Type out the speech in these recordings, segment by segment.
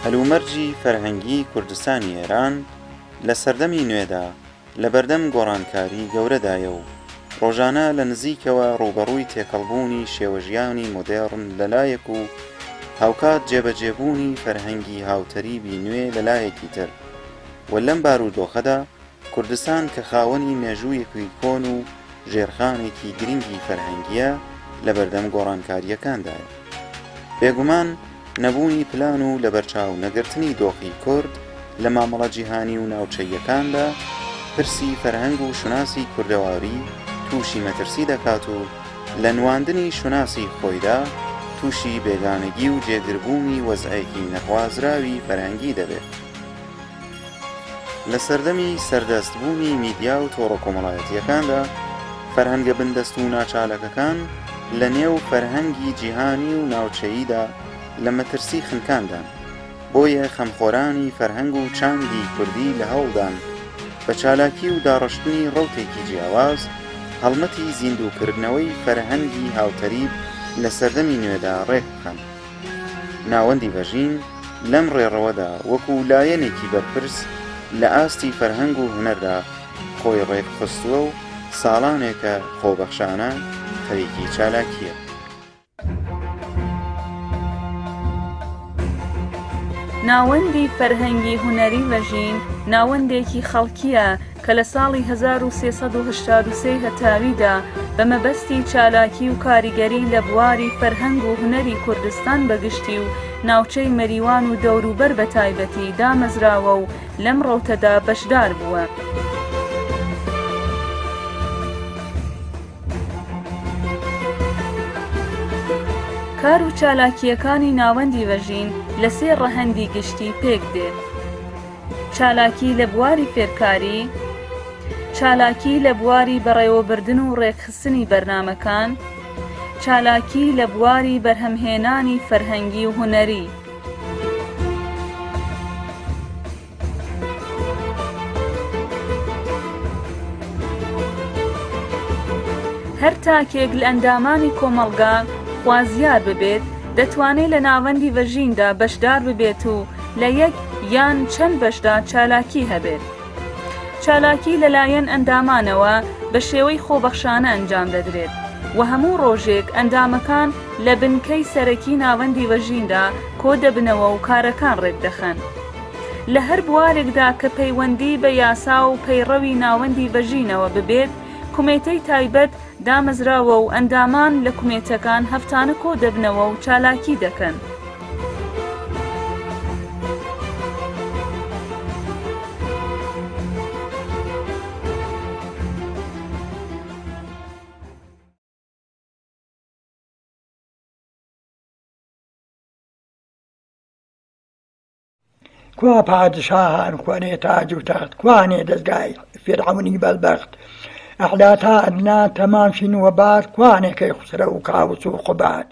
هەلومەرجی فەرهەنگی کوردستانی ئێران لە سەردەمی نوێدا لە بەردەم گۆڕانکاری گەورەدایە و ڕۆژانە لە نزیکەوە ڕوبەڕووی تێکەڵبوونی شێوەژیانی مۆدێڕن لەلایەک و هاوکات جێبەجێبوونی فەرهەنگی هاوتەریبی نوێ لەلایەکی تر و لەم بارودۆخەدا کوردستان کە خاوەنی مێژوویەکی کۆن و ژێرخانێکی گرنگی فەرهەنگیە لە بەردەم گۆڕانکاریەکاندایە. بێگومان نەبوونی پلان و لەبەرچاو نەگرتنی دۆخی کورد لە مامەڵە جیهانی و ناوچەییەکاندا پرسی فەرهەنگ و شوناسی کوردەواری تووشی مەترسی دەکات و لە نواندنی شوناسی خۆیدا تووشی بێگانگی و جێگربوونی وەزعەیەکی نەخوازراوی فەرهەنگی دەبێت. لە سەردەمی سەردەستبوونی میدیا و تۆڕە کۆمەڵایەتیەکاندا فەرهەنگە بندەست و ناچالەکەکان لە نێو فەرهەنگی جیهانی و ناوچەییدا لە مەترسی خنکاندان، بۆیە خەمخۆرانی فەرهەنگ و چانگی کوردی لە هەوڵدان بە چالاکی و داڕشتنی ڕەوتێکی جیاواز هەڵمەتی زیندووکردنەوەی فەرهەنگی هاوتەریب لە سەردەمی نوێدا ڕێک بکەن. ناوەندی بەژین لەم ڕێڕەوەدا وەکو لایەنێکی بەرپرس لە ئاستی فەرهەنگ و هونەردا خۆی ڕێک خستووە و ساڵانێکە خۆبەخشانە خەریکی چالاکیە. ناوەندی فەرهەنگی هونەری بەژین ناوەندێکی خەڵکیە کە لە ساڵی 1383 هەتاویدا بە مەبەستی چالاکی و کاریگەری لە بواری فەرهەنگ و هونەری کوردستان بەگشتی و ناوچەی مەریوان و دەوروبەر بە تایبەتی دامەزراوە و لەم ڕەوتەدا بەشدار بووە. کار و چالاکیەکانی ناوەندی بەژین لە سێ ڕەهەندی گشتی پێک دێت: چالاکی لە بواری فێرکاری، چالاکی لە بواری بەڕێوەبردن و ڕێکخستنی بەرنامەکان، چالاکی لە بواری بەرهەمهێنانی فەرهەنگی و هونەری. هەر تاکێک لە ئەندامانی کۆمەڵگا خوازیار ببێت دەتوانێت لە ناوەندی بەژیندا بەشدار ببێت و لە یەک یان چەند بەشدا چالاکی هەبێت. چالاکی لەلایەن ئەندامانەوە بە شێوەی خۆبەخشانە ئەنجام دەدرێت و هەموو ڕۆژێک ئەندامەکان لە بنکەی سەرەکی ناوەندی بەژیندا کۆ دەبنەوە و کارەکان ڕێک دەخەن. لە هەر بوارێکدا کە پەیوەندی بە یاسا و پەیڕەوی ناوەندی بەژینەوە ببێت، کومێتەی تایبەت دامەزراوە و ئەندامان لە کومێتەکان هەفتانە کۆ دەبنەوە و چالاکی دەکەن. کوا پادشاهان کوانێ تاج و تەخت، کوانێ دەستگای فێرعەونی بەلبەخت، ئەحلاتا ئەدنا تەماشین و باد، کوانێکەی خوسرە و کاوس و قوباد.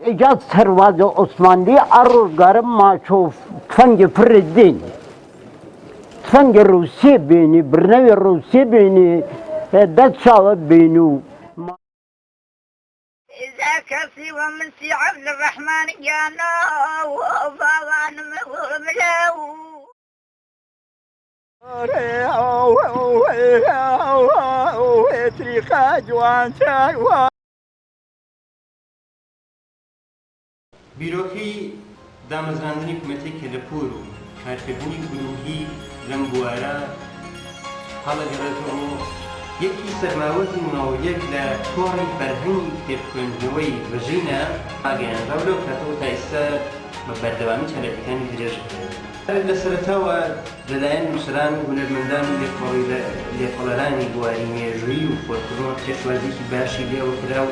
ایجاد سەرواز عوسمانی ئەڕۆژگارە ماچۆ تفەنگی پڕی دین، تفەنگی ڕووسیە بینی، برنەوی ڕووسیە بینی، دەست چاوە بین و إذا كفي ومنسي عبد الرحمن جانا وفاغان مغملو بیرۆکەی دامەزراندنی کومەتەی کەلەپور و کارکردنی گروهی لەم بوارە هەڵەگەڕێتەوە و یەکی سەرماوەتی ناوەیەک لە تۆڕی فەرهەنگی کتێبخوێندنەوەی بەژینە ئاگەیاندراو لەو کاتەوە تا ئێستا بە بەردەوامی چالاکیەکانی درێژ بکرێت. لە سەرەتاوە لەلایەن نووسەران و هونەرمەندان و لێکۆڵەرانی بواری مێژووی و فۆلکلۆر پێشوازیی باشی لێوە کرا و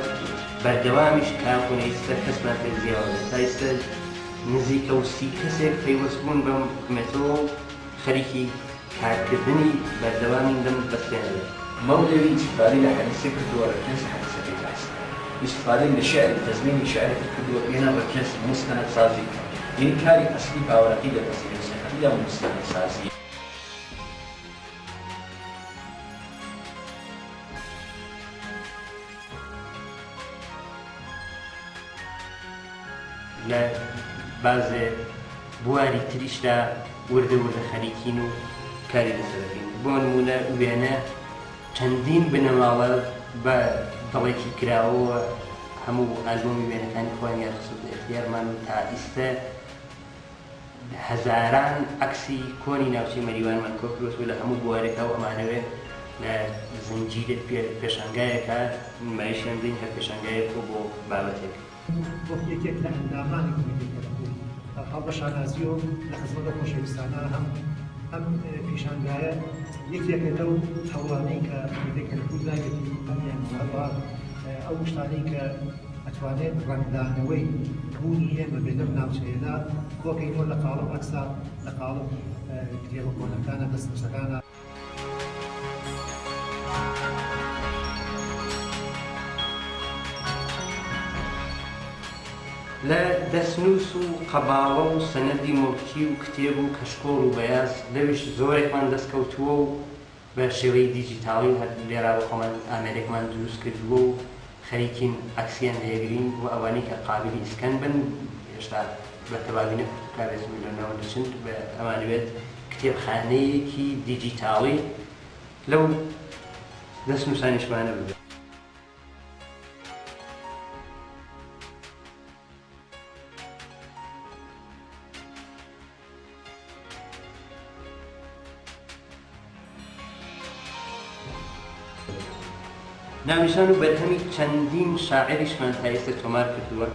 بەردەوامیش کاکۆنە ئێستا کەسمان پێ زیاوە تا ئێستا نزیکە و 30 کەسێک پەیوەست بوون بەم حکومەتەوە و خەریکی کارکردنی بەردەوامی لەم بەستیانە. مولوي استفادة لحديث كردوة ركنس حديث الرئيس استفادة من الشعر تزمين الشعر كردوة بينا ركنس مستند سازي إنكاري أصلي باورقي لتصير سنة ومستند سازي لە بازێ بواری تریشدا وردە خەریکین و کاری لەسەرەکەین. بۆ نمونە وێنە چەندین بنەماڵە بە دڵێکی کراوەوە هەموو ئالبۆمی وێنەکانی خۆیان یارخست اختیارمان و تا ئیستە هەزاران عەکسی کۆنی ناوچەی مەریوانمان کۆکرۆس لە هەموو بوارێکە و ئەمانەوێت لە زنجیرە پێشانگایەکە نمایشیان دەین هەر پێشانگایەکە بۆ بابەتێک. یەکێک لە ئەندامانی هەڵ بە شانازی و لە خزمەتە خۆشەویستانە ئەم پیشانگایە یەکێکە لەو هەوڵانەی کە کەلەپورداگەتی هەڵوا ئەو شتانەی کە ئەتوانێت ڕەنگدانەوەی بوونی ئێمە بێدەم ناوچەیەدا کۆکەینەوە لە قاڵم ئەکسا لە قاڵم کتێبە کۆنەکانە دەستنووسەکانە. لە دەستنووس و قەباڵە و سەنەدی مڵکی و کتێب و کەشکۆڵ و بەیاز لەویش زۆرێکمان دەستکەوتووە و بە شێوەی دیجیتاڵی هەر لێراوە خۆمان ئامێرێکمان دروست کردووە و خەریکین عەکسیان لێگرین و ئەوانەی کە قابلی ئیسکەن بن هێشتا بە تەواوی نەکارێزمی لەناوە دەچن بە ئەوانەوێت کتێبخانەیەکی دیجیتاڵی لەو دەستنووسانیشمانە ببێت. ناونیشان و بەرهەمی چەندین شاعریشمان تا ئێستا تۆمار کردووە.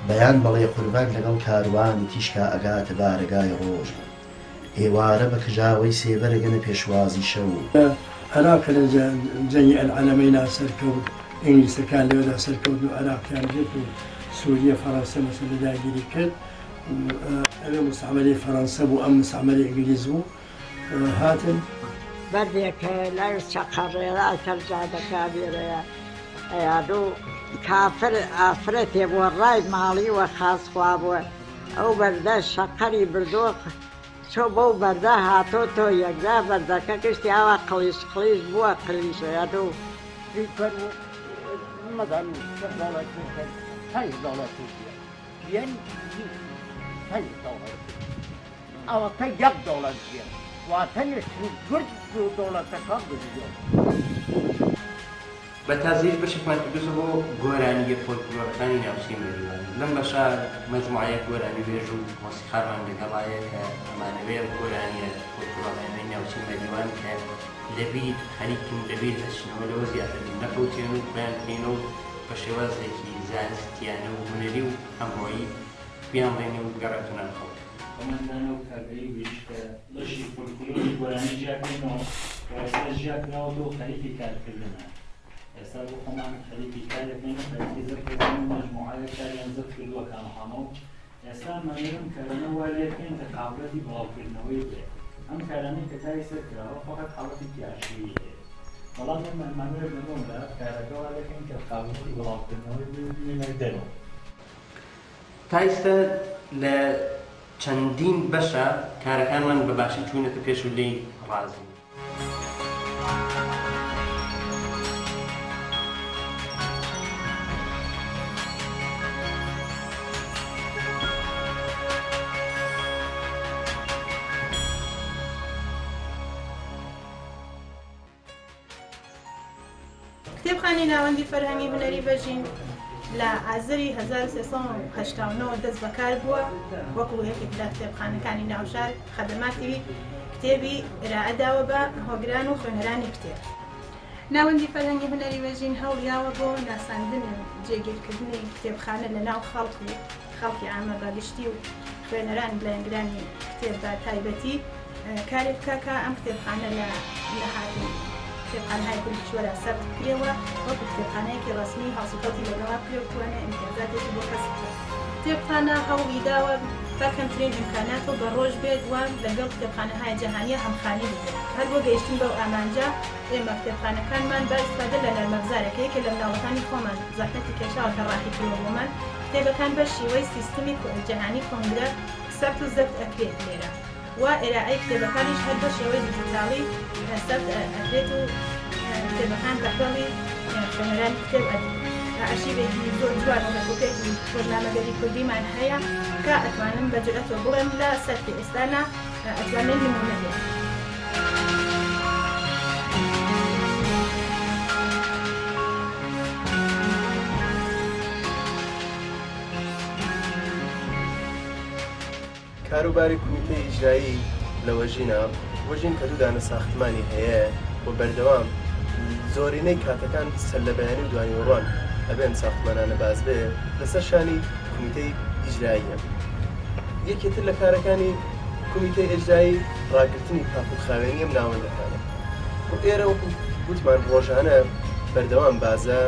بەیان بەڵێ قوربان لەگەڵ کاروانی تیشکا ئەگاتە بارگای ڕۆژ ئێوارە بە کژاوەی سێبەرەگەنە پێشوازی شەو عراق لە جەنگی ئەلعەلەمەینا سەرکەوت ئینگلیسەکان لەوێدا سەرکەوت و عراقیان بێت و سووریە فەڕەنسە مەسەلە داگیری کرد. ئەوێ مستعمەرەی فەڕەنسە بوو، ئەم مستعمەرەی ئینگلیز بوو هاتن بەردێکە لەو چەقەڕێرا سەرجادەکە بێرەیە ئەیادوو کافر ئافرەتێ بۆ ڕای ماڵی وە خاسخوا بووە ئەو بەردە شەقەری بردۆ چۆ بەو بەردە هاتۆ تۆ یەکدا بەردەکە گشتی ئاوا قلیش بووە قلیشە یادوو مەدان ئەوە تا یەک دەوڵەت بێت واتەنێک گرد دەوڵەتەکە بزیۆ. بە تازیش بەشێکمان کردووە بۆ گۆرانیە فۆلکلۆرەکانی ناوچەی مەریوان. لەم بەشە مەجموعەیە گۆرانی بێژ و مۆسیقارمان لەگەڵایە کە ئەمانەوێ گۆرانیە فۆلکلۆرەکانی ناوچەی مەریوان کە لەبیر خەریکن لەبیر دەچنەوە لەوە زیاتر نەکەوتێن و بیان بکەینە و بە شێوازێکی زانستیانە و هونەری و هەمڕۆیی بیان بڵێنێ و بگەڕێتونە خەڵک. ئەمەندانە و کارگەری ویش کە بەشی فۆلکلۆری گۆرانی ژیاکردنەوە ئێستا ژیاکراوە بۆ خەریکی کارکردنە. ئێستا بۆ خۆمان خەریکی کارەکەین خەریکی زەرکردن و مەجموعەیە کاریان زەر کردووە کامەحامە و ئێستا مەمێرم کارانە وا لێکەین کە قابڵەتی بڵاوکردنەوەی بێت. ئەم کارانەی کە تای سەرکراوە فەقەت حاڵەتی پیاشوی هەیە. بەڵام مەمێرم لەنۆمدا کارەکە وا لێکەین کە قابڵەتی بڵاوکردنەوەی بێنە دەرەوە. تا ئێستا لە چەندین بەشە کارەکانمان بە باشی چوونەتە پێش و لێی ڕازی. کتێبخانەی ناوەندی فەرهەنگی هونەری بەژین لە ئازاری 1970 دەست بەکار بووە وەکو یەکێک لە کتێبخانەکانی ناوشار خەدەماتی کتێبی ئێرائەداوە بە هۆگران و خوێنەرانی کتێب. ناوەندی فەرهەنگی هونەری بەژین هەوڵیاوە بۆ ناساندن و جێگیرکردنی کتێبخانە لە ناو خەڵکی عامە بەگشتی و خوێنەران بلایەنگرانی کتێب بە تایبەتی کارێک بکە کە ئەم کتێبخانە لە هاتی کتێبخانەهای کوردیچوەرە سەرد بکرێەوە وەکو کتێبخانەیەکی ڕسمی هەڵسوکەوتی لەگەڵا بکرێ و توانێت ئیمتیازاتێکی بۆ کەس بکرێت. کتێبخانە هەوڵی داوە بە کەمترین ئیمکانات و بە ڕۆژ بێت و لەگەڵ کتێبخانەهای جەهانیە هەمخانی بکرێت. هەر بۆ گەیشتن بەو ئامانجە ئێمە کتێبخانەکانمان بە ئیستفادە لە نەرمەفزارێکەیەکە لە منداڵەکانی خۆمان زەحمەتی کێشاوە کە ڕاحیکردنەوە بۆمان کتێبەکان بە شێوەی سیستمی جەهانی کۆنگرە سەرد و زەبت ئەکرێت لێرە و ئێرائەی کتێبەکانیش هەر بە شێوەی دیجیتاڵی سەرد ئەکرێت و کتێبەکان بەهێڵی خوێنەرانی کتێب ئەدەبێت. ئەرشیڤێکی زۆر جوان و مەزبوطێکی ڕۆژنامەگەری کوردیمان هەیە کە ئەتوانم بە جورئەتەوە بڵێم لە سەرفی ئێستانە ئەتوانین نمونە بێت. کاروباری کمیتەی ئیجرایی لە وەژینە وەژین کە دوو دانە ساختمانی هەیە و بەردەوام زۆرینەی کاتەکان سەر لە بەیانی و دوانی وەڕوان ئەبێن ساختمانانە باز بێ لەسەر شانی کمیتەی ئیجراییە. یەکێتر لە کارەکانی کمیتەی ئیجرایی ڕاگررتنی پاکوخاوێنیە ناوەندەکانە. ئێرە وەکو گوتمان ڕۆژانە بەردەوام بازە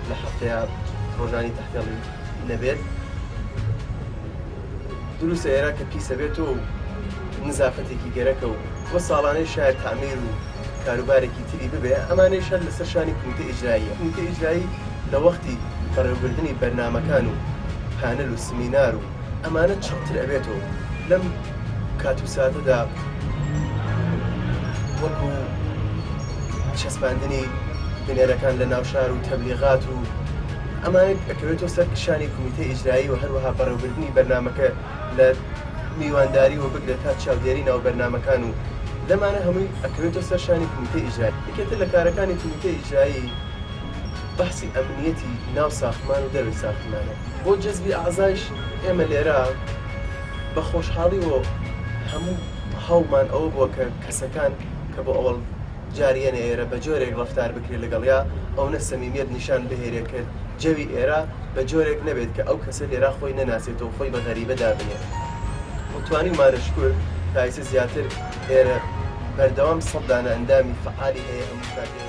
لە هەفتەیە ڕۆژانی تەحتێڵی نەبێت. دروستە ئێرە کە پیسە بێت و نزافەتێکی گەرەکە و بۆ ساڵانەی شاید تعمیر و کاروبارێکی تری ببێ ئەمانەی شەر لەسەر شانی کمیتە ئیجراییە. کمیتە ئیجرایی لە وەختی بەڕێوەبردننی بەرنامەکان و پانل و سمینار و ئەمانە چەقتر ئەبێتەوە لەم کات و ساتەدا وەکو چەسپاندنی بنێرەکان لە ناوشار و تەبلیغات و ئەمانێک ئەکەوێتەوە سەر شانی کمیتە ئیجرایی و هەروەها بەڕێوەبردننی بەرنامەکە لە میوانداری و بگرێت تا چاودێری ناو بەرنامەکان و لەمانە هەمووی ئەکەوێتەوە سەر شانی کمیتە ئیجرایی. یەکێتر لە کارەکانی کمیتە ئیجرایی بەحسی ئەمنیەتی ناو ساختمان و دەروی ساختمانە. بۆ جەزبی ئازایش ئێمە لێرە بە خۆشحاڵی و هەموو هەوڵمان ئەوە بووە کە کەسەکان کە بۆ ئەوڵ جاریەنە ئێرە بە جۆرێک ڕەفتار بکرێت لەگەڵیا ئەو نە سەمیمیەت نیشان بهێرێ کرد جەوی ئێرە بە جۆرێک نەبێت کە ئەو کەسە لێرە خۆی نەناسێتەوە خۆی بە غەریبە دابنێت. توانی مارەشکور تایسە زیاتر ئێرە بەردەوام سەدانە ئەندامی فعالی هەیە هەموو کاتێک.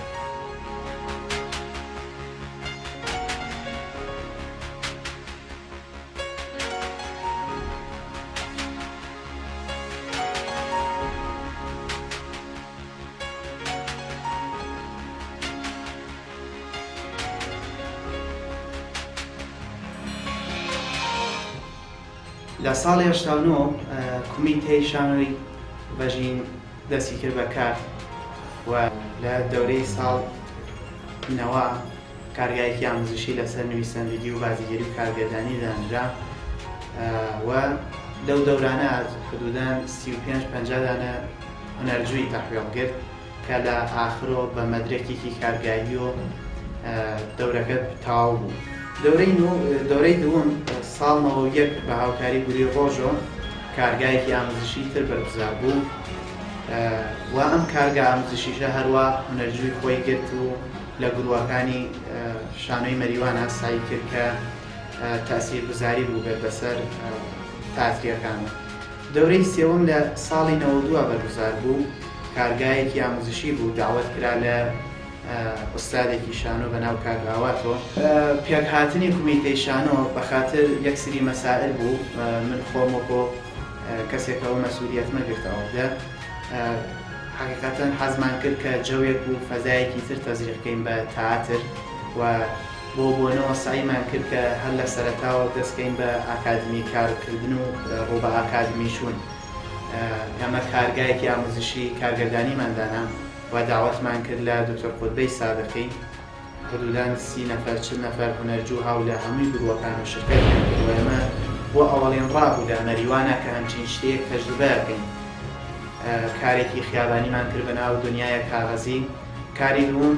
لە ساڵی 89 کمیتەی شانۆی بەژین دەستی کرد بە کار و لە دەورەی ساڵنەوە کارگایەکی ئامۆزشی لەسەر نویسەندگی و بازیگەری و کارگەردانی دانرا و لەو دەورانە حدوداً 35-50 دانە هونەرجووی تەحویڵ کرد کە لە ئاخرۆ بە مەدرێکێکی کارگایی و دەورەکە تەواو بوو. دەورەی دووەم ساڵ 91 بە هاوکاری گوری ڕۆژۆ کارگایەکی ئامۆزشی تر بەرگزار بوو و ئەم کارگا ئامۆزشیشە هەروە هونەرجووی خۆی گرت و لە گرووەکانی شانۆی مەریوانە سعی کرد کە تاسیرگوزاری بوو بێت بەسەر تاتریەکانە. دەورەی سێوەم لە ساڵی 92 بەرگزار بوو کارگایەکی ئامۆزشی بوو داوەت کرا لە ئوستادێکی شانۆ بە ناو کاگاواتەوە. پێکهاتنی کمیتەی شانۆ بە خاتر یەکسری مەسائل بوو من خۆمەکۆ کەسێکەوە مەسئولیەتمە گرتەوەدا حقیقەتەن حەزمان کرد کە جەوێک و فەزایەکی تر تەزریقکەین بە تەئاتر و بۆ بۆنەوە سعیمان کرد کە هەر لە سەرەتاوە دەستکەین بە ئاکادمی کارکردن و ڕوو بە ئاکادمیشون. ئەمە کارگایەکی ئامۆزشی کارگەردانیماندانا و داوەتمان کرد لە دکتۆر قوتبەی سادقی حدوداً 30 نەفەر 40 نەفەر هونەرجوو هاو لە هەمووی گرووەکان و شرکەت کرد و ئێمە بۆ ئەوەڵێن ڕابوو لە مەریوانە کە هەمچین شتێک تەجروبە بکەین. کارێکی خیابانیمان کرد بە ناو دنیایە کاغەزی. کاری دووەم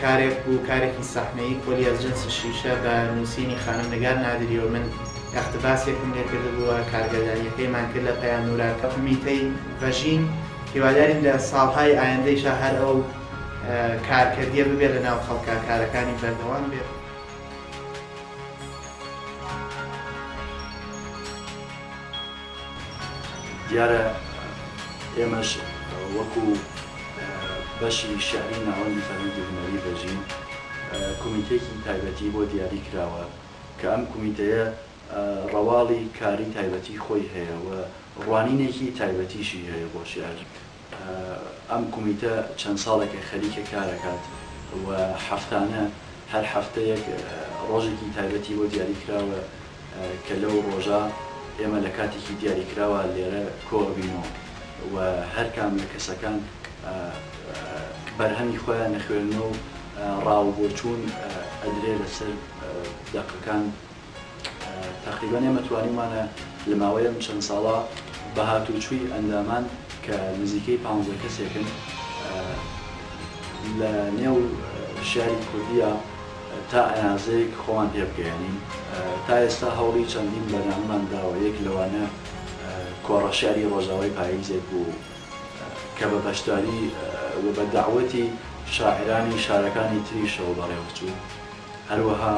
کارێک بوو کارێکی سەحنەیی کۆلی ئەز جنس شیشە بە نووسینی خانمنگار نادری و من اقتباسێکم لێ کردبووە کارگەردانیەکەیمان کرد لە پەیام نورەکە کمیتەی بەژین هیوادارین لە ساڵهای ئایندەیشە هەر ئەو کارکردیە ببێت لە ناو خەڵکە کارەکانی بەردەوام بێت. دیارە ئێمەش وەکو بەشی شاری ناوەندی فەرهەنگی هونەری بەژین کمیتەیەکی تایبەتی بۆ دیاری کراوە کە ئەم کمیتەیە ڕەواڵی کاری تایبەتی خۆی هەیە و ڕوانینێکی تایبەتیشی هەیە بۆ شیعر. ئەم کمیتە چەند ساڵێکە خەریکە کارەکات و هەفتانە هەر هەفتەیەک ڕۆژێکی تایبەتی بۆ دیاری کراوە کە لەو ڕۆژە ئێمە لە کاتێکی دیاریکراوە لێرە کۆبینەوە و هەر کام لە کەسەکان بەرهەمی خۆیان نەخوێنەوە و ڕاوبۆچوون ئەدرێ لەسەر دەقەکان تقریبان ئێمە توانیمانە لە ماوەیە چەند ساڵە بە هاتوچووی ئەندامان کە نزیکەی 15 کەسێکن لە نێو شاری کوردیە تا ئەنازەیەک خۆمان پێ بگەیانین. تا ئێستا هەوڵی چەندین بەرنامەمان داوە، یەک لەوانە کۆڕە شاری ڕۆژاوای پاییزێک بوو کە بە بەشداری و بە داوەتی شاعرانی شارەکانی تریشەوە بەڕێوەچوو، هەروەها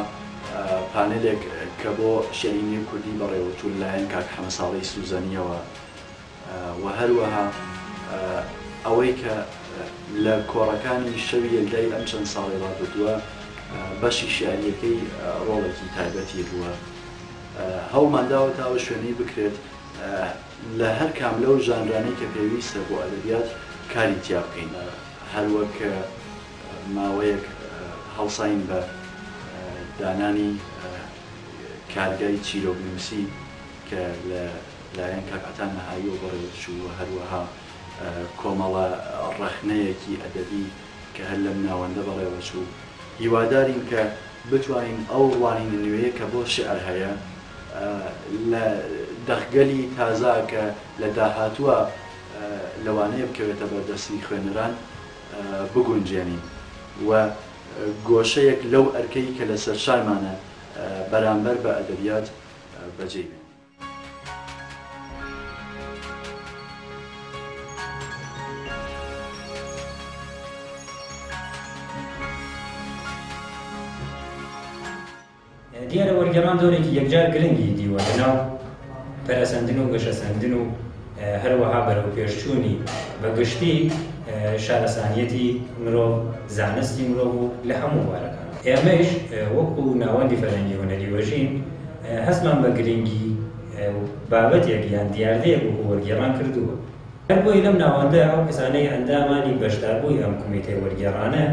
پانێلێک کە بۆ شێرینی کوردی بەڕێوەچوو لایەن کاک حەمەساڵی سوزەنیەوە، و هەروەها ئەوەی کە لە کۆڕەکانی شەوی یەکدای ئەم چەند ساڵی ڕابردووە بەشی شیعریەکەی ڕۆڵێکی تایبەتی بووە. هەوڵمانداوە تا ئەو شوێنەی بکرێت لە هەر کام لەو ژانرانەی کە پێویستە بۆ ئەدەبیات کاری تیا بکەین، هەروەک ماوەیەک هەڵساین بە دانانی کارگای چیرۆکنووسی کە لە لایەن کاکەتان نەهاییەوە بەڕێوەچوو، هەروەها کۆمەڵە ڕەخنەیەکی ئەدەبی کە هەر لەم ناوەندە بەڕێوەچوو. هیوادارین کە بتوانین ئەو ڕوانینە نوێیە کە بۆ شێعر هەیە لە دەخگەلی تازا کە لە داهاتووە لەوانەیە بکەوێتە بەردەستی خوێنەران بگونجێنین و گۆشەیەک لەو ئەرکەی کە لە سەرشارمانە بەرامبەر بە ئەدەبیات بەجێ بێت. دیارە وەرگێڕان دۆرێکی یەکجار گرنگی دیوە لەناو پەرەسەندن و گەشەسەندن و هەروەها بەرەو پێشچوونی بە گشتی شارەسانیەتی مرۆڤ، زانستی مرۆڤ و لە هەموو وارەکان. ئێمەش وەکو ناوەندی فەرهەنگی هونەری وەژین هەستمان بە گرنگی بابەتێک یان دیاردەیەک وەکو وەرگێڕان کردووە. هەر بۆی لەم ناوەندە ئەو کەسانەی ئەندامانی بەشداربووی ئەم کۆمیتەی وەرگێڕانە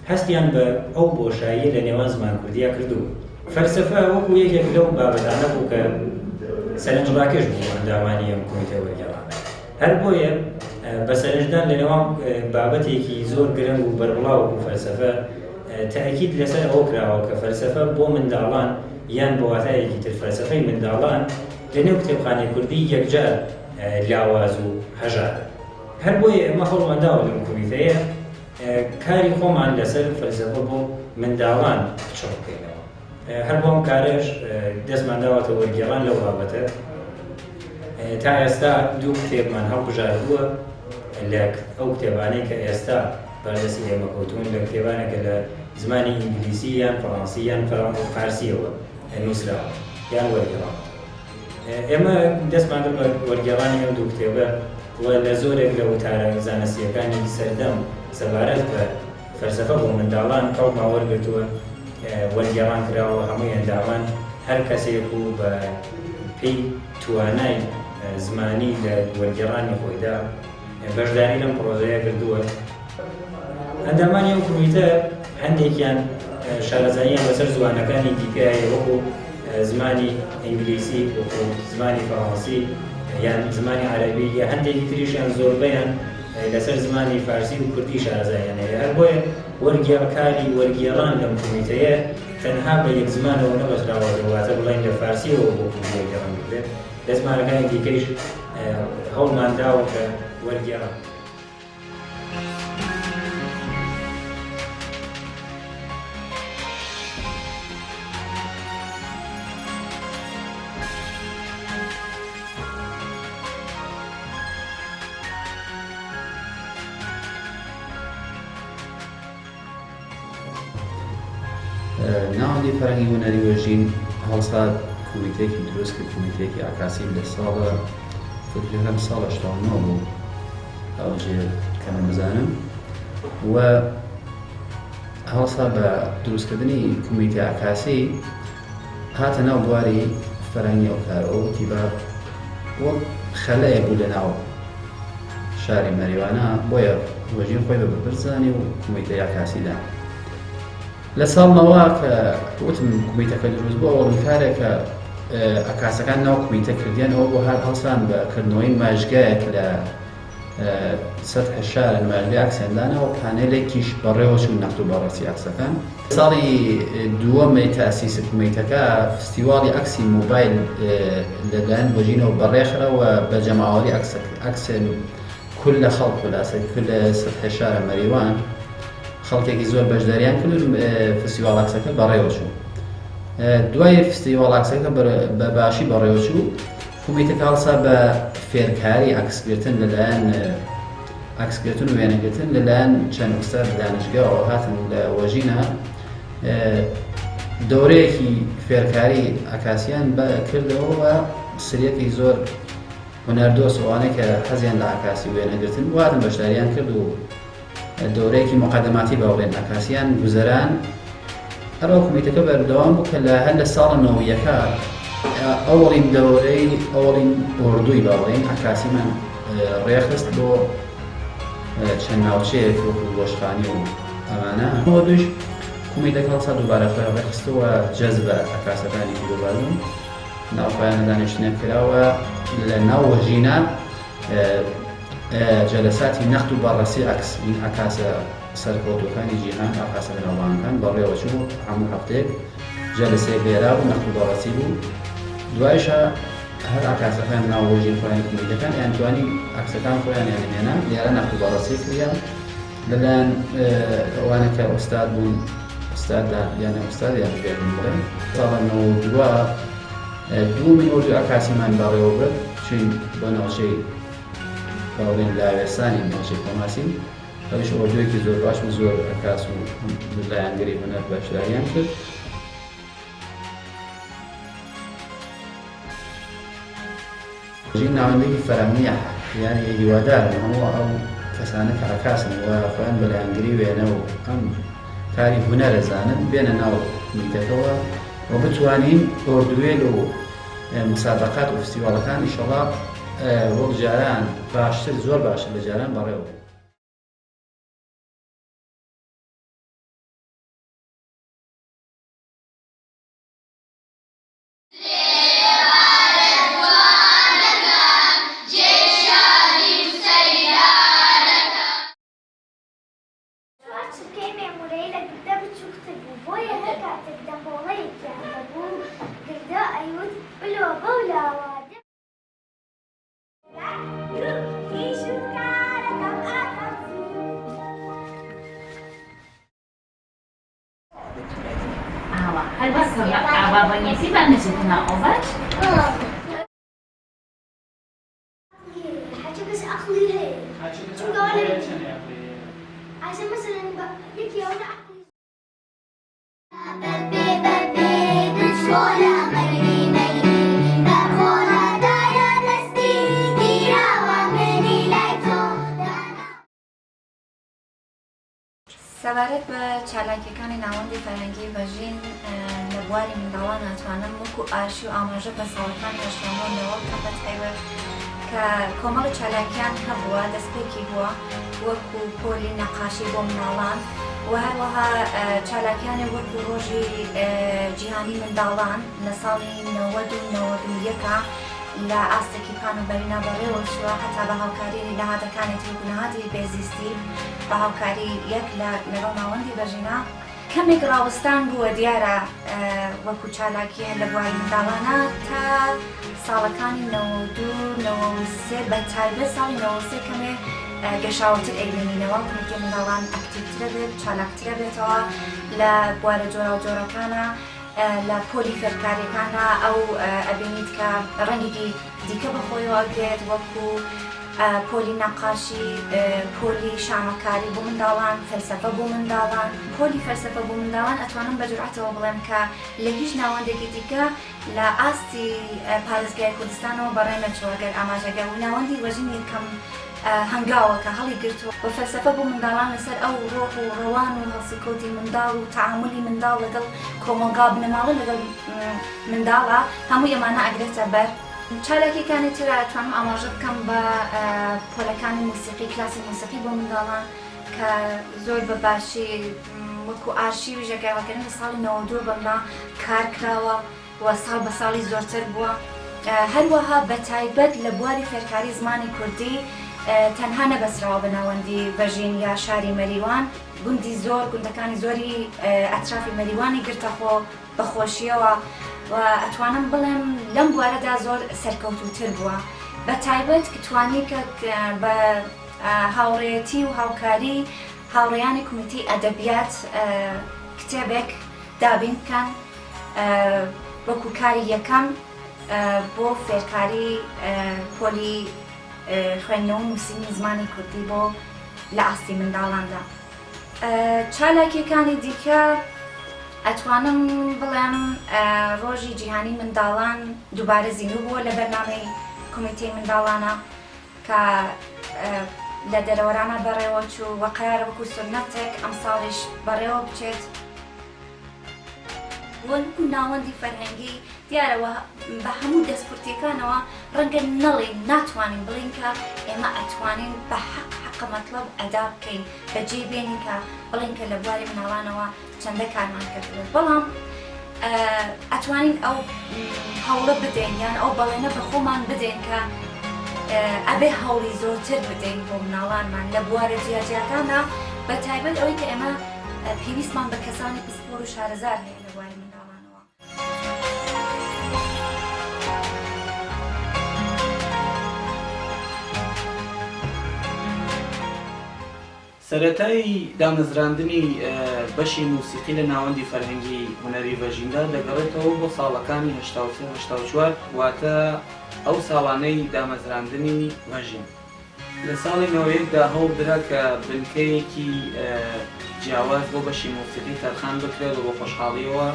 هەستیان بە ئەو بۆشایی لە نێوان زمان کوردیا کردووە. فەلسەفە وەکو یەکێک لەو بابەتانە بوو کە سەرنجڕاکێش بوو ئەندامانی ئەم کۆمیتەی وەرگێڕانە. هەر بۆیە بە سەرنجدان لە نێوان بابەتێکی زۆر گرنگ و بەربڵاو و فەلسەفە تاکید لەسەر ئەو کراوە کە فەلسەفە بۆ منداڵان یان بۆ واتایەکی تر فەلسەفەی منداڵان لە نێو کتێبخانەی کوردی یەکجار لاواز و هەژار. هەر بۆیە ئێمە هەوڵمانداوە لەم کۆمیتەیە کاری خۆمان لەسەر فەلسەفە بۆ منداڵان چڕ بکەینەوە. هەر بۆم کارش دەستمان داوەتە وەرگێڕان لەو بابەتە. تا ئێستا دوو کتێبمان هەڵبژاردووە لە ئەو کتێبانەی کە ئێستا بەردەستی ئێمە کەوتوون، لە کتێبانێکە لە زمانی ئینگلیسی یان فەڕەنسی یان فارسیەوە نووسراوە یان وەرگێڕان. ئێمە دەستمان کرد بە وەرگێڕانی ئەم دوو کتێبە و لە زۆرێک لە وتارە زانستیەکانی سەردەم سەبارەت بە فەلسەفە بۆ منداڵان کەڵما وەرگرتووە، وەرگێڕان کراوە هەمووی ئەندامان هەر کەسێک و بە پێی توانای زمانی لە وەرگێڕانی خۆیدا بەشداری لەم پرۆژەیە کردووە. ئەندامانی ئەم کۆمیتە هەندێکیان شارەزاییان بەسەر زوانەکانی دیکەیە وەکو زمانی ئینگلیسی، وەکو زمانی فەڕەنسی یان زمانی عەرەبی، یا هەندێکی تریشیان زۆربەیان لەسەر زمانی فارسی و کوردی شارەزاییان هەیە. هەر بۆیە وەرگێڕکاری وەرگێڕان لەم کۆمیتەیە تەنها بە یەک زمانەوە نەبەستراوە، واتە بڵێن لە فارسیەوە بۆ کوردی وەرگێڕان بکرێت. لە زمانەکانی دیکەیش هەوڵمان داوە کە وەرگێڕان ناوەندی فەرهەنگی هونەری وەژین هەڵسا کۆمیتەیەکی دروست کرد، کۆمیتەیەکی ئاکاسی لە ساڵە فکرێکم ساڵە 89 بوو ئەوجێ کەمە بزانم، و هەڵسا بە دروستکردنی کۆمیتە ئاکاسی هاتە ناو بواری فەرهەنگی ئەو کارەوە وتی بە وەک خەلەیەک بوو لە ناو شاری مەریوانە، بۆیە وەژین خۆی بە بەرزانی و کۆمیتەی ئاکاسیدا. لە ساڵنەوە کە وتم کۆمیتەکە دروست بووە، ئەوڵ کارێکە ئەکاسەکان ناو کۆمیتە کردیانەوە بۆ هەر هەڵسان بەکردنەوەی ماژگایەک لە سطح الشارع نوێژی ئاکسێندانە و پانێلێکیش بەڕێوەچ و نەخت و بەڕاستی ئاکسەکان. ساڵی دووەمەی تاسیس حکوومەتەکە فستیواڵی ئەکسی موبایل لەلایەن بۆژینەوە بەڕێخرەوە بە جەماوەری ئەکسێن کل لە خەڵک خلاصە کل لە سطح شارە مەریوان خەڵکێکی زۆر بەشداریان کردن فستیواڵ ئەکسەکە بەڕێوەچوو. دوای فستیواڵ ئەکسەکە بە باشی بەڕێوەچوو حکوومەتەکە هەڵسا بە فێرکاری ئەکسگرتن لەلایەن ئەکسگرتن و وێنەگرتن لەلایەن چەند ئوستاد دانشگاهەوە هاتن لە وەژینە دەورەیەکی فێرکاری ئەکاسیان کردەوە سریەکی زۆر هونەردۆس ئەوانەی کە حەزیان لە ئەکاسی وێنەگرتن واتن بەشداریان کرد و دەورەیەکی مقدماتی باوڵێن ئەکاسیان گوزەران هەروە حکوومەتەکە بەردەوام بوو کە لە ساڵە نەوەیەکە ئەوڵین دەورەی ئەوڵین ئۆردووی باوڵێن ئەکاسیمان ڕێخست بۆ چەند ناوچەیەک وەکو گۆشتخانی و ئەمانە ئەوە دوش حکوومەتەکە هەڵسا دووبارە خۆیان ڕێخستەوە جەزبە ئەکاسەکانی گۆبازن ناوخۆیانە دانیشتنیان کراوە لە ناو وەژینە جەلەساتی نەخت و بەڕەسی ئەکاسە سەرکەوتوەکانی جیهان ئەکاسە بەناوبانگەکان بەڕێوەچوو هەموو هەفتەیەک جەلسەیەک لێرا بوو نەخت و بەڕەسی بوو. دوایشە هەر ئەکاسەکان ناو وەژین خۆیان حکوومەتەکان یان توانی ئەکسەکان خۆیان یانهێنا لێرە نەخت و بەڕەسی کردیان لەلایەن ئەوانە کە ئوستاد بوون ئوستادا یانە ئوستاد یان فێربوون بڵێن ساڵە 92 من ئۆردوی ئەکاسیمان بەڕێوە برد چوین بۆ ناوچەی باوڵێن لاوێسانی ناوچەی کۆماسی ئەویش ئۆردوویەکی زۆر باش و زۆر ئەکاس و لایەنگەری هونەر بەشداریان کرد. ژین ناوەندێکی فەرهەنگیە یانی هیوادارن هەموو ئەو کەسانە کە ئەکاسن و خۆیان بە لایەنگەری وێنە و ئەم کاری هونەرە زانن بێنە ناو حکوومەتەکەوە و بتوانین ئۆردوێل و مسابقات و فستیواڵەکان ئینشەڵا وەک جاران باشتر زۆر باشتر لە جاران بەڕێوە. هل بس بابا يسيب أن نشوفنا أوباش؟ حاجة بس عقلي هيك. شو قولي؟ عشان مثلا يكي ولا عقلي. سەبارەت بە چالاکیەکانی ناوەندی فەرهەنگی بەژین لە بواری منداڵان ناتوانم وەکو ئاشی و ئاماژە بە ساڵەکانی هەشتمەوە کەپەت هەیوە کە کۆمەڵی چالاکیان هەبووە دەستپێکی بووە وەکو پۆلی نەقاشی بۆ منداڵان و هەروەها چالاکیانی وەکو ڕۆژی جیهانی منداڵان لە ساڵی 1991 لە ئاستێکی پانوبەرینا بەڕێوە چووە هەتا بە هاوکاری نەهاتەکانی تر و نەهاتی بێزیستی بە هاوکاری یەک لەگەڵ ناوەندی بەژینە کەمێک ڕاوەستان بووە دیارە وەکو چالاکیە لە بواری منداڵانە تا ساڵەکانی 92-93 بە تایبەت ساڵی 93 کەمێ گەشاوەتر ئەیبینینەوە کۆمیتێ منداڵان ئەکتیڤترە بێت چالاکترە بێتەوە لە بوارە جۆرە و جۆرەکانە لە پۆلی فێرکاریەکانە ئەو ئەبینیت کە ڕەنگێکی دیکە بەخۆیەوە دێت وەکو پۆلی نەقاشی پۆلی شانۆکاری بۆ منداڵان فەلسەفە بۆ منداڵان پۆلی فەلسەفە بۆ منداڵان ئەتوانم بە جورئەتەوە بڵێم کە لە هیچ ناوەندێکی دیکە لە ئاستی پارێزگای کوردستانەوە بەڕێنەچووە گەر ئاماژەگە و ناوەندی وەژین یەکەم هەنگاوە کە هەڵی گرتووە بە فەلسەفە بۆ منداڵان لەسەر ئەو ڕۆح و ڕەوان و هەڵسوکەوتی منداڵ و تعاملی منداڵ لەگەڵ کۆمەلگا بنەماڵە لەگەڵ منداڵە هەموو ئەمانە ئەگرێتە بەر چالاکیەکانی ترە ئەتوانم ئاماژە بکەم بە پۆلەکانی موسیقی کلاسی موسیقی بۆ منداڵان کە زۆر بە باشی وەکو ئارشیوی ژەگاوەکردن لە ساڵی 92 بەمنا کار کراوە و ساڵ بە ساڵی زۆرتر بووە هەروەها بە تایبەت لە بواری فێرکاری زمانی کوردی تەنها نەبەسراوە بە ناوەندی ڤەژین یا شاری مەریوان، گوندی زۆر گوندەکانی زۆری ئەترافی مەریوانی گرتەخۆ بەخۆشیەوە و ئەتوانم بڵێم لەم بوارەدا زۆر سەرکەوتووتر بووە. بە تایبەت کە توانی کە بە هاوڕێتی و هاوکاری هاوڕێیانی کومیتەی ئەدەبیات کتێبێک دابین بکەن وەکو کاری یەکەم بۆ فێرکاری پۆلی خوێندنەوە و نووسینی زمانی کوردی بۆ لە ئاستی منداڵاندا. چالاکیەکانی دیکە ئەتوانم بڵێم ڕۆژی جیهانی منداڵان دووبارە زیینوو بووە لە بەرنامەی کومیتەی منداڵانە کە لە دەرەوەرانە بەڕێوە چوو وە قەیارە وەکو سونەتێک ئەم ساڵیش بەڕێوە بچێت. وەکو ناوەندی فەرهەنگی دیارەوە بە هەموو دەستپورتیەکانەوە ڕەنگە نەڵێن ناتوانین بڵین کە ئێمە ئەتوانین بە حەق مەطلب ئەدا بکەین بەجێ بێنین کە بڵین کە لە بواری مناڵانەوە چەندە کارمان کردوێت، بەڵام ئەتوانین ئەو هەوڵە بدەین یان ئەو بەڵێنە بە خۆمان بدەین کە ئەبێ هەوڵی زۆرتر بدەین بۆ مناڵانمان لە بوارە جیاجیاکاندا، بە تایبەت ئەوەی کە ئێمە پێویستمان بە کەسانی پسپۆر و شارەزار هەیە لە بواری منداڵانەوە. سەرەتایی دامەزراندنی بەشی موسیقی لە ناوەندی فەرهەنگی هونەری ڤەژیندا دەگەڕێتەوە بۆ ساڵەکانی 1970 واتە ئەو ساڵانەی دامەزراندنی ڤەژین. لە ساڵی 91دا هەوڵدرا کە بنکەیەکی جیاواز بۆ بەشی موسیقی تەرخان بکرێت و بۆ خۆشحاڵیەوە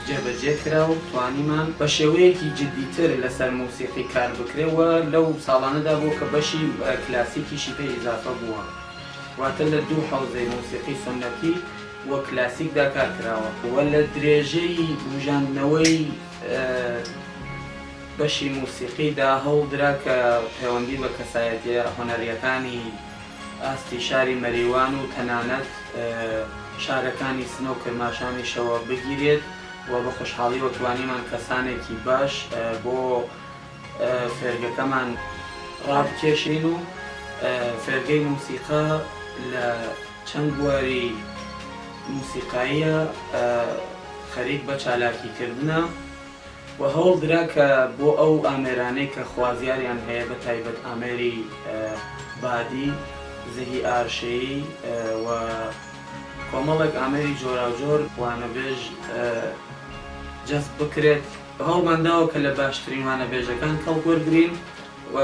جێبەجێ کرا و توانیمان بە شێوەیەکی جدیتر لەسەر موسیقی کار بکرێەوە لەو ساڵانەدا بۆ کە بەشی کلاسیکیشی پێ ئیزافە بووە، واتە لە دوو حەوزەی موسیقی سنەتی وە کلاسیکدا کار کراوە وە لە درێژەی بژاندنەوەی بەشی موسیقیدا هەوڵدرا کە پەیوەندی بە کەسایەتیە هۆنەریەکانی ئاستی شاری مەریوان و تەنانەت شارەکانی سنە و کرماشانیشەوە بگیرێت و بە خۆشحاڵی وەتوانیمان کەسانێکی باش بۆ فێرگەکەمان ڕابکێشین و فێرگەی موسیقا لە چەند بواری موسیقاییە خەریک بە چالاکیکردنە و هەوڵدرا کە بۆ ئەو ئامێرانەی کە خوازیاریان هەیە بە تایبەت ئامێری بادی، زەهی ئارشەیی و کۆمەڵێک ئامێری جۆراوجۆر وانەبێژ جەست بکرێت. هەوڵمانداوە کە لە باشترین وانەبێژەکان کەڵگوەرگرین و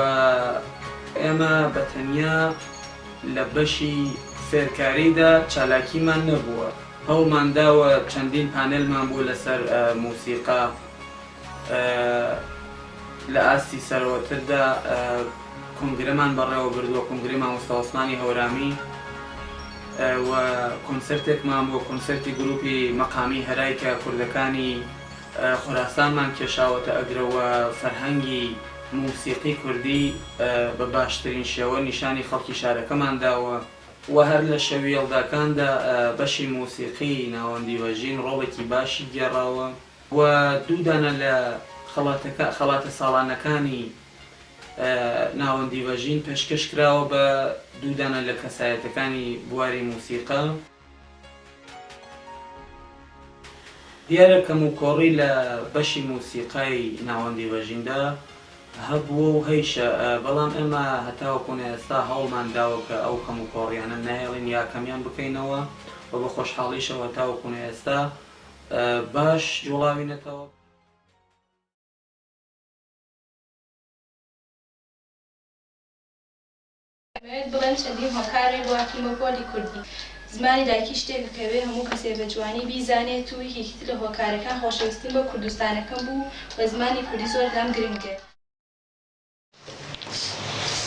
ئێمە بەتەنیا لە بەشی فێرکاریدا چالاکیمان نەبووە. هەوڵمانداوە چەندین پانێلمان بوو لەسەر موسیقا لە ئاستی سەرەوەتردا کنگرەمان بەڕێوە بردووە، کنگری مامۆستا عوسمانی هەورامی و کۆنسەرتێکمان بۆ کۆنسەرتی گروپی مەقامی هەرای کە کوردەکانی خوراسانمان کێشاوەتە ئەگرەوە فەرهەنگی موسیقی کوردی بە باشترین شێوە نیشانی خەڵکی شارەکەمان داوە و هەر لە شەویێڵداکاندا بەشی موسیقی ناوەندی ڤەژین ڕۆڵێکی باشی گێڕاوە و دوودانە لە خەڵاتە ساڵانەکانی ناوەندی ڤەژین پێشکەش کراوە بە دوودانە لە کەسایەتەکانی بواری موسیقا. دیارە کەم و کۆڕی لە بەشی موسیقای ناوەندی ڤەژیندا هەبووە و هەیشە، بەڵام ئێمە هەتاوەکوونە ئێستا هەوڵمان داوە کە ئەو کەم و کۆڕیانە نایڵین یا کەمیان بکەینەوە و بە خۆشحاڵیشەوە هەتاوەکوونە ئێستا باش جوڵاوینەتەوە. دەمەوێت بڵێم چەندین هۆکاری بۆ هەکیمەپۆلی کوردی زمانی دایکی شتێک کەوێ هەموو کەسێ بە جوانی بیزانێت و یەکێتی لە هۆکارەکان خۆشەویستین بە کوردستانەکەم بوو و زمانی کوردی زۆر لەم گرنگێت.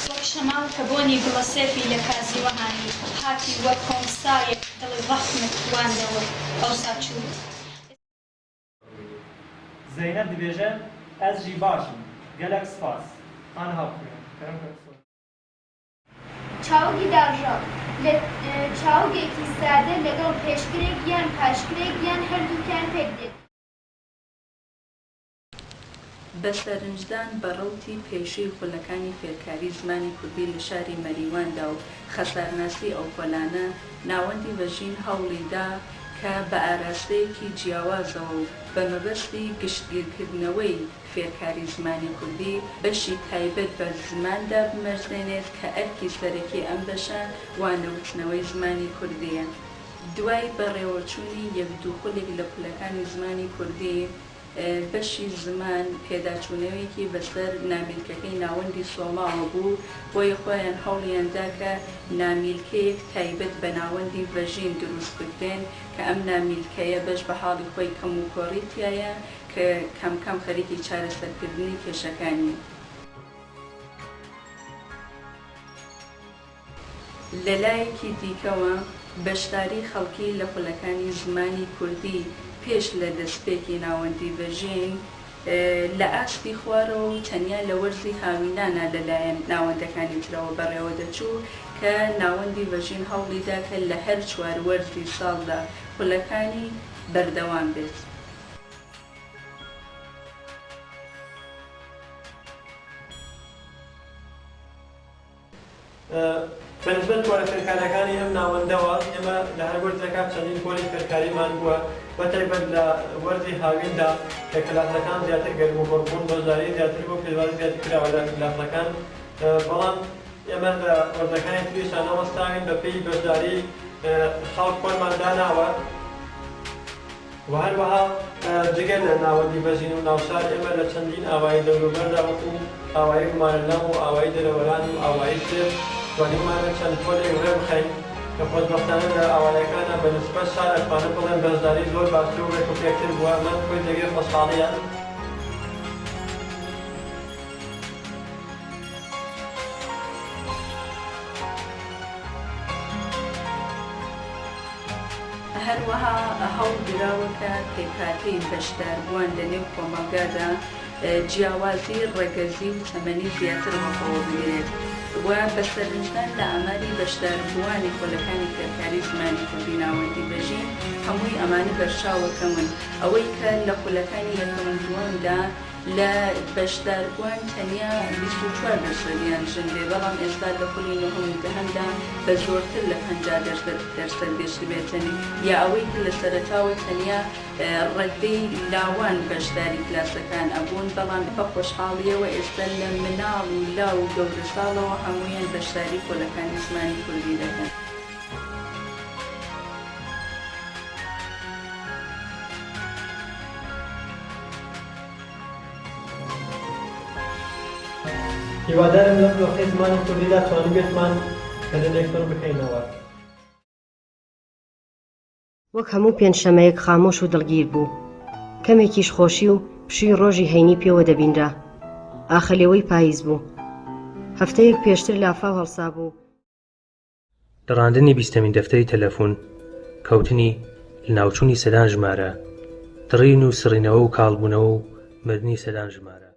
وەک شەماڵ کە بۆنی گوڵە سێفی لە کازی وەهانی هاتی وەک کۆمسایەک دڵی ڤەخمت واندەوە ئەوسا چوو. زەینەب دەبێژە ئەس ژی باشم گەلەک سپاس ئانها بکرێن. چاوگی داژاو لە چاوگێکی سادە لەگەڵ پێشگرێک یان پاشگرێک یان هەردووکیان پێک دێت. بە سەرنجدان بە ڕەوتی پێشەی خولەکانی فێرکاری زمانی کوردی لە شاری مەریواندا و خەسارناسی ئەو کۆلانە ناوەندی بەژین هەوڵیدا کە بە ئاراستەیەکی جیاوازەوە و بە مەبەستی گشتگیرکردنەوەی فێرکاری زمانی کوردی بەشی تایبەت بە زماندا بمەرزێنێت کە ئەرکی سەرەکی ئەم بەشە وانەوتنەوەی زمانی کوردیە. دوای بەڕێوەچوونی یەک دوو خولێک لە خولەکانی زمانی کوردی بەشی زمان پێداچوونەوەیەکی بەسەر نامیلکەکەی ناوەندی سۆماوە بوو، بۆیە خۆیان هەوڵیاندا کە نامیلکەیەک تایبەت بە ناوەندی ڤەژین دروست بکرێن کە ئەم نامیلکەیە بەش بە حاڵی خۆی کەم و کۆڕیتیایە کە کەم خەریکی چارەسەرکردنی کێشەکانی. لە لایەکی دیکەوە بەشداری خەڵکی لە خولەکانی زمانی کوردی پێش لە دەستپێکی ناوەندی ڤەژین لە ئاستی خوارەوە و تەنیا لە وەرزی هاوینانە لەلایەن ناوەندەکانی ترەوە بەڕێوە دەچوو کە ناوەندی ڤەژین هەوڵیدا کە لە هەر چوار وەرزی ساڵدا خولەکانی بەردەوام بێت. بەنسبەت کۆرە فێرکاریەکانی ئەم ناوەندەوە ئێمە لە هەر وەرزەکە چەندین کۆری فێرکاریمان بووە بەتایبەت لە وەرزی هاویندا کە کلاسەکان زیاتر گەرم و بڕبوون بەشداری زیاتر بۆ پێشوازی زیاتر کراوە لە کلاسەکان، بەڵام ئێمە لە وەرزەکانی تریشان ئەوەستاوین بە پێی بەشداری خەڵک خۆیمان داناوە و هەروەها جگەر لە ناوەندی ڤەژین و ناوشار ئێمە لە چەندین ئاوایی دەوروبەردا وەکو ئاوایی مارەلەم و ئاوایی دەرەوەران و ئاوایی سێر توانیمانە چەند خۆلێک ڕێ بخەین کە خۆشبەختانە لە ئاوایەکانە بە نسبەت شار ئەتوانە بڵێن بەشداری زۆر باشتر و ڕێک و پێکتر بووە. من خۆی جێگەی خۆشحاڵیە. هەروەها هەوڵ دراوە کە پێکهاتەی بەشداربووان لە نێو کۆمەلگادا جیاوازی ڕێگەزی و تەمەنی زیاتر بەخۆوە بگرێت و بەسەرنجدان لە ئاماری بەشداربووانی خولەکانی فێرکاری زمانی کوردی ناوەندی ڤەژین هەمووی ئەمانە بەرچاوەکەون، ئەوەی کە لە خولەکانی یەکەم و دووەمدا لە بەشداربووان تەنیا 24% ژەندێ، بەڵام ئێستا لە خولی نۆهەم و دەهەمدا بە زۆرتر لە 50% گەشت بێتن، یا ئەوەی کە لە سەرەتاوە تەنیا ڕەدەی لاوان بەشداری کلاسەکان ئەبوون، بەڵام بە خۆشحاڵیەوە ئێستا لە مناڵ و لاو و گەورە ساڵەوە هەموویان بەشداری خولەکانی زمانی کوردی دەکەن. هیوادارم لەم دۆخەی زمانی کوردیدا توانی بێتمان کە لەدەیکتۆر بکەینەوە. وەک هەموو پێنجشەمەیەک خامۆش و دڵگیر بوو، کەمێکیش خۆشی و پشووی ڕۆژی هەینی پێوە دەبینرا. ئاخەلێوەی پاییز بوو، هەفتەیەک پێشتر لافاو هەڵسا بوو. دەڕاندنی 20مین دەفتەری تەلەفۆن، کەوتنی لە ناوچوونی سەدان ژمارە، دڕین و سڕینەوە و کاڵبوونەوە و مردنی سەدان ژمارە.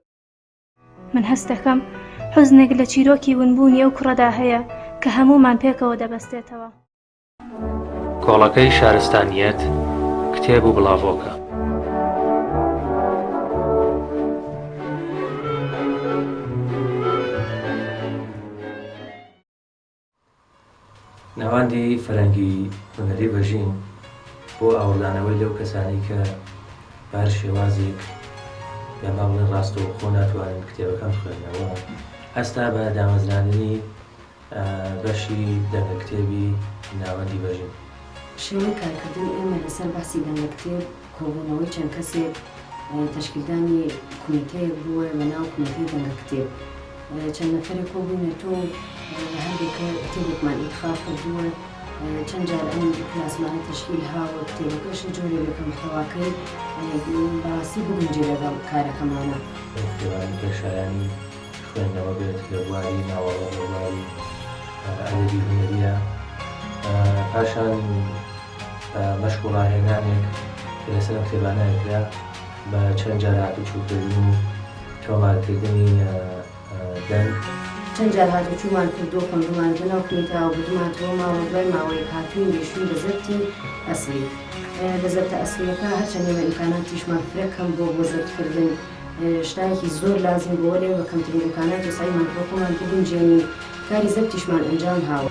من هەست دەکەم حوزنێک لە چیرۆکی ونبوونی ئەو کوڕەدا هەیە کە هەموومان پێکەوە دەبەستێتەوە. کۆڵەکەی شارستانیەت، کتێب و بڵاڤۆکە. ناوەندی فەرەنگی هونەری ڤەژین بۆ ئاوردانەوەی لەو کەسانی کە بار شێوازێک یا با بڵێن ڕاستەوخۆ ناتوانن کتێبەکان بخوێنەوە، هەستا بە دامەزراندنی بەشی دەنگەکتێبی ناوەندی ڤەژین. شێوەی کارکردن ئێمە لەسەر باسی دەنگەکتێب کۆبوونەوەی چەند کەسێک تەشکیلدانی کومیتەیەک بووە لە ناو کومیتەی دەنگەکتێب. چەند نەفەرێک کۆبوونەتەوە لە هەندێکە کتێبێکمان ئینتخاب کردووە، چەند جار ئەم کلاسمانە تەشکیل هاوە کتێبەکەش جۆرێک لە کەمتەواکەی بەڕاستی بگونجێ لەگەڵ کارەکەمانە. کتێبانی پێشایانی خوێندنەوە بێت لە بواری ناوەڕۆ لە بواری ئەدەبی هونەریە، پاشان مەشق و ڕاهێنانێک کە لەسەر ئەم کتێبانەیەکرا بە چەند جار هاتوچووکردن و تۆمارکردنی دەنگ. چەند جار هاتوچوومان کردو خوێندومان بنەو کومیتەوە بردوماتەوە ماوە دوای ماوەیەک هاتووین بێشووی بە زەبتی ئەسلی. لە زەبتە ئەسلیەکە هەرچەندێ بە ئیمکاناتیشمان فرە کەم بۆ زەبتکردن شتایەکی زۆر لازم بۆ لێ بە کەمترین ئیمکانات وسایلمان خۆمان بگونجێنین کاری زەبتیشمان ئەنجام هاوە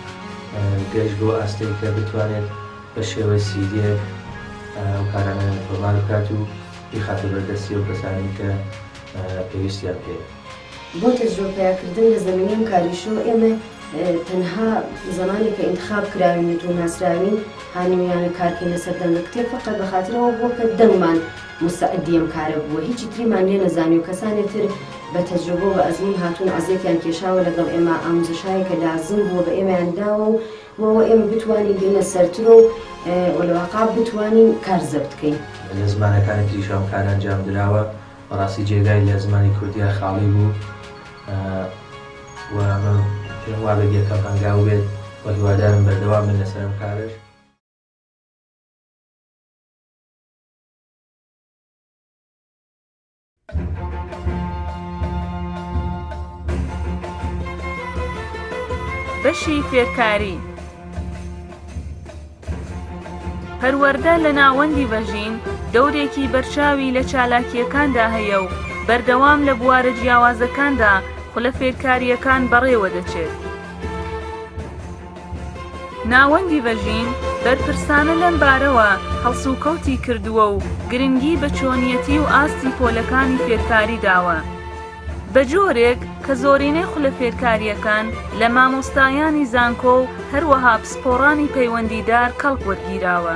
گەشت بۆ ئاستەی کە بتوانێت بە شێوەی سیدێک ئەو کارانە تۆمار بکات و بیخاتە بەردەستی ئەو کەسانی کە پێویستیان پێیە. بۆ تەجربەکردن لە زەمینەی کاریشۆ ئێمە تەنها زمانێک کە ئینتخاب کراوین و ناسراوین هانیویانە کارکەین لەسەر دەنگە کتێب فقط بەخاترەوە بۆ کە دەنگمان مستعدی ئەم کارە بووە هیچی تریمان لێ نەزانی و کەسانی تر بە تەجربە و ئەزمون هاتوون ئازێکیان کێشاوە لەگەڵ ئێمە ئامۆزشایەکە لازم بووە بە ئێمەیان داوە و وەوە ئێمە بتوانین بینە سەرترۆ و لەواقع بتوانین کار زەبت بکەین. لە زمانەکانی تریش ئەم کار ئەنجام دراوە بەڕاستی جێگای لە زمانی کوردیا خاڵی بوو و ئەمە پێم وا بێت یەکەم هەنگاو بێت و هیوادارم بەردەوام بن لەسەر ئەم کارش. بەشی فێرکاری هەروەردە لە ناوەندی بەژین دەورێکی بەرچاوی لە چالاکیەکاندا هەیە و بەردەوام لە بوارە جیاوازەکاندا خولە فێرکاریەکان بەڕێوە دەچێت. ناوەندی بەژین بەرپرسانە لەم بارەوە هەڵسوکەوتی کردووە و گرنگی بە چۆنیەتی و ئاستی پۆلەکانی فێرکاری داوە بە جۆرێک کە زۆرینەی خولە فێرکاریەکان لە مامۆستایانی زانکۆ و هەروەها پسپۆڕانی پەیوەندیدار کەڵک وەرگیراوە.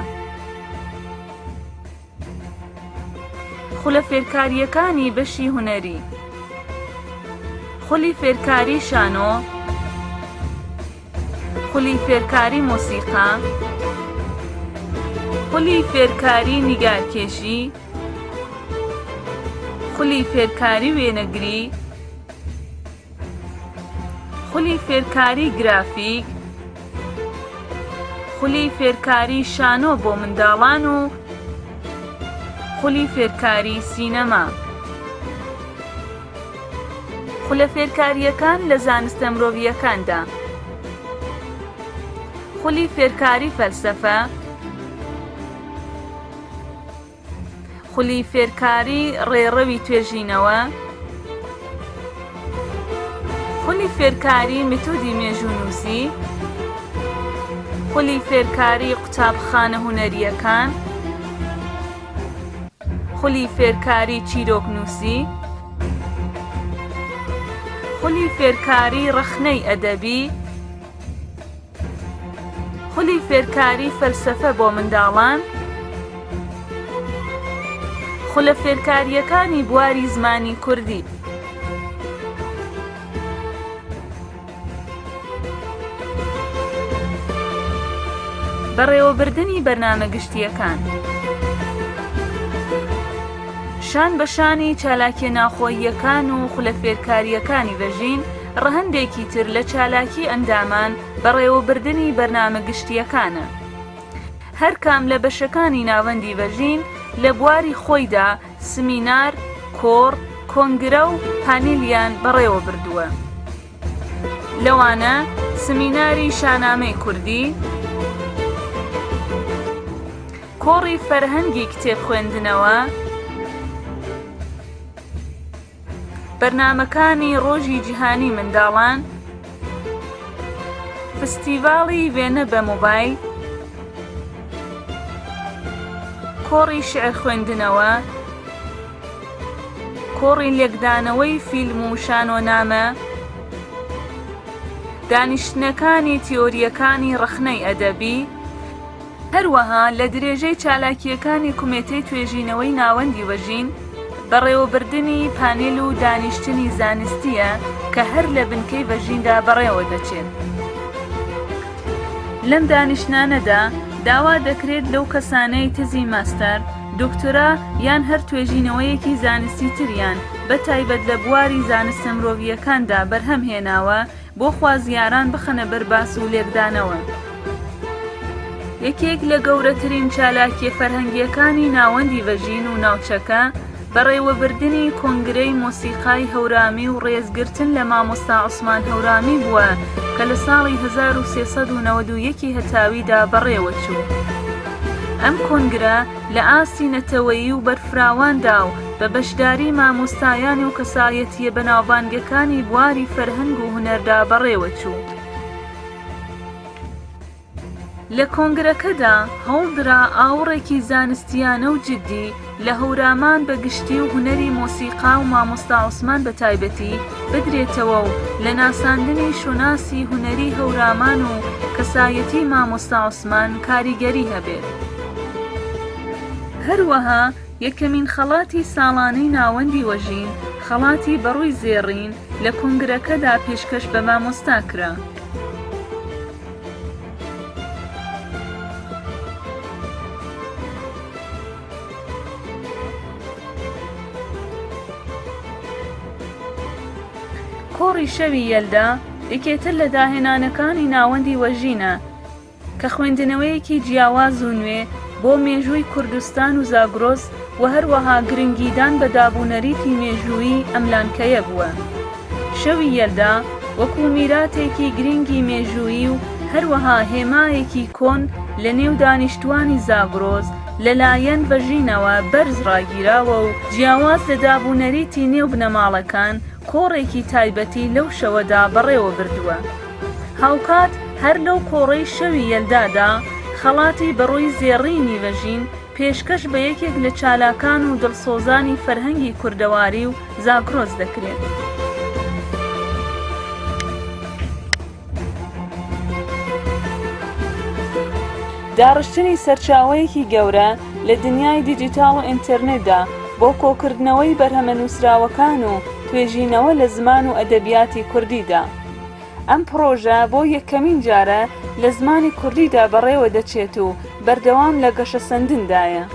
خولە فێرکاریەکانی بەشی هونەری خولی فێرکاری شانۆ، خولی فێرکاری مۆسیقا، خولی فێرکاری نیگارکێشی، خولی فێرکاری وێنەگری، خولی فێرکاری گرافیک، خولی فێرکاری شانۆ بۆ منداڵان و خولی فێرکاری سینەما. خولە فێرکاریەکان لە زانستە مرۆڤیەکاندا خولی فێرکاری فەلسەفە، خولی فێرکاری ڕێڕەوی توێژینەوە، خولی فێرکاری مێتۆدی مێژوونووسی، خولی فێرکاری قوتابخانە هونەریەکان، خولی فێرکاری چیرۆکنووسی، خولی فێرکاری ڕخنەی ئەدەبی، خولی فێرکاری فەلسەفە بۆ منداڵان، خولە فێرکاریەکانی بواری زمانی کوردی. بەڕێوەبردنی بەرنامەگشتیەکان شان بەشانی چالاکیە ناخۆییەکان و خولە فێرکاریەکانی بەژین ڕەهەندێکی تر لە چالاکی ئەندامان بەڕێوەبردنی بەرنامەگشتیەکانە. هەر کام لە بەشەکانی ناوەندی بەژین لە بواری خۆیدا سمینار، کۆڕ، کۆنگرە و پانیلیان بەڕێوە بردووە. لەوانە سمیناری شانامەی کوردی، کۆڕی فەرهەنگی کتێب خوێندنەوە، بەرنامەکانی ڕۆژی جیهانی منداڵان، فستیڤاڵی وێنە بە مۆبایل، کۆڕی شێعر خوێندنەوە، کۆڕی لێکدانەوەی فیلم و شانۆنامە، دانیشتنەکانی تیۆریەکانی ڕخنەی ئەدەبی، هەروەها لە درێژەی چالاکیەکانی کومێتەی توێژینەوەی ناوەندی بەژین بەڕێوەبردنی پانێل و دانیشتنی زانستیە کە هەر لە بنکەی بەژیندا بەڕێوە دەچێت. لەم دانیشتانەدا داوا دەکرێت لەو کەسانەی تزی ماستەر، دکتۆرا یان هەر توێژینەوەیەکی زانستی تریان بە تایبەت لە بواری زانستە مرۆڤیەکاندا بەرهەم هێناوە بۆ خوازیاران بخەنە بەرباس و لێکدانەوە. یەکێک لە گەورەترین چالاکیە فەرهەنگیەکانی ناوەندی بەژین و ناوچەکە بەڕێوەبردنی کۆنگرەی مۆسیقای هەورامی و ڕێزگرتن لە مامۆستا عوسمان هەورامی بووە کە لە ساڵی 1391 هەتاویدا بەڕێوە چوو. ئەم کۆنگرە لە ئاستی نەتەوەیی و بەرفراواندا و بە بەشداری مامۆستایان و کەسایەتیە بەناوبانگەکانی بواری فەرهەنگ و هونەردا بەڕێوە چوو. لە کۆنگرەکەدا هەوڵدرا ئاوڕێکی زانستیانە و جددی لە هەورامان بە گشتی و هونەری مۆسیقا و مامۆستا عوسمان بە تایبەتی بدرێتەوە و لە ناساندنی شۆناسی هونەری هەورامان و کەسایەتی مامۆستا عوسمان کاریگەری هەبێت. هەروەها یەکەمین خەڵاتی ساڵانەی ناوەندی وەژین، خەڵاتی بەڕووی زێڕین لە کۆنگرەکەدا پێشکەش بە مامۆستا کرا. کۆڕی شەوی یەلدا یەکێتر لە داهێنانەکانی ناوەندی وەژینە کە خوێندنەوەیەکی جیاواز و نوێ بۆ مێژووی کوردستان و زاگرۆس و هەروەها گرنگیدان بە دابوونەریتی مێژووی ئەملانکەیە بووە. شەوی یەلدا وەکو میراتێکی گرنگی مێژووی و هەروەها هێمایەکی کۆن لە نێو دانیشتوانی زاگرۆس لەلایەن بەژینەوە بەرز ڕاگیراوە و جیاواز لە دابوونەریتی نێو بنەماڵەکان کۆڕێکی تایبەتی لەو شەوەدا بەڕێوە بردووە. هاوکات هەر لەو کۆڕەی شەوی یەلدادا خەڵاتی بەڕووی زێڕینی وەژین پێشکەش بە یەکێک لە چالاکان و دڵسۆزانی فەرهەنگی کوردەواری و زاگرۆس دەکرێت. داڕشتنی سەرچاوەیەکی گەورە لە دنیای دیجیتاڵ و ئینتەرنێتدا بۆ کۆکردنەوەی بەرهەمە نووسراوەکان و توێژینەوە لە زمان و ئەدەبیاتی کوردیدا. ئەم پرۆژە بۆ یەکەمین جارە لە زمانی کوردیدا بەڕێوە دەچێت و بەردەوام لە گەشە سەندندایە.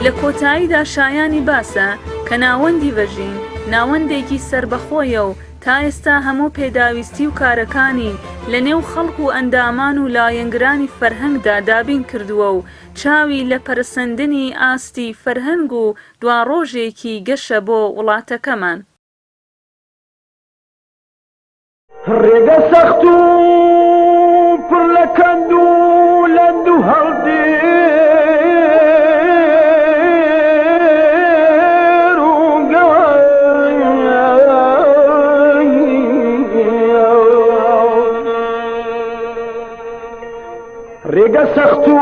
لە کۆتاییدا شایانی باسە کە ناوەندی وەژین ناوەندێکی سربەخۆیە و تا ئێستا هەموو پێداویستی و کارەکانی لە نێو خەڵک و ئەندامان و لایەنگرانی فەرهەنگدا دابین کردووە و چاوی لە پەرسەندنی ئاستی فەرهەنگ و دواڕۆژێکی گەشە بۆ وڵاتەکەمان. ڕێگە سەخت و پڕ لە کەند و لەند و هەڵدێر و ڕێگە سەخت و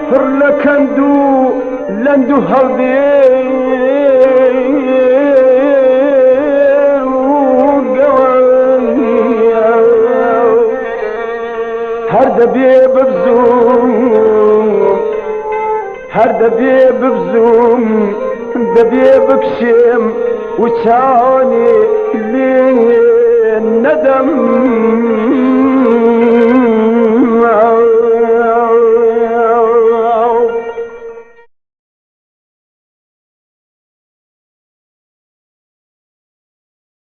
پڕ لە کەند و لەند و هەڵدێر و هەر دەبێ ببزوم هەر دەبێ ببزوم دەبێ بکشێم و چاوانێ لێ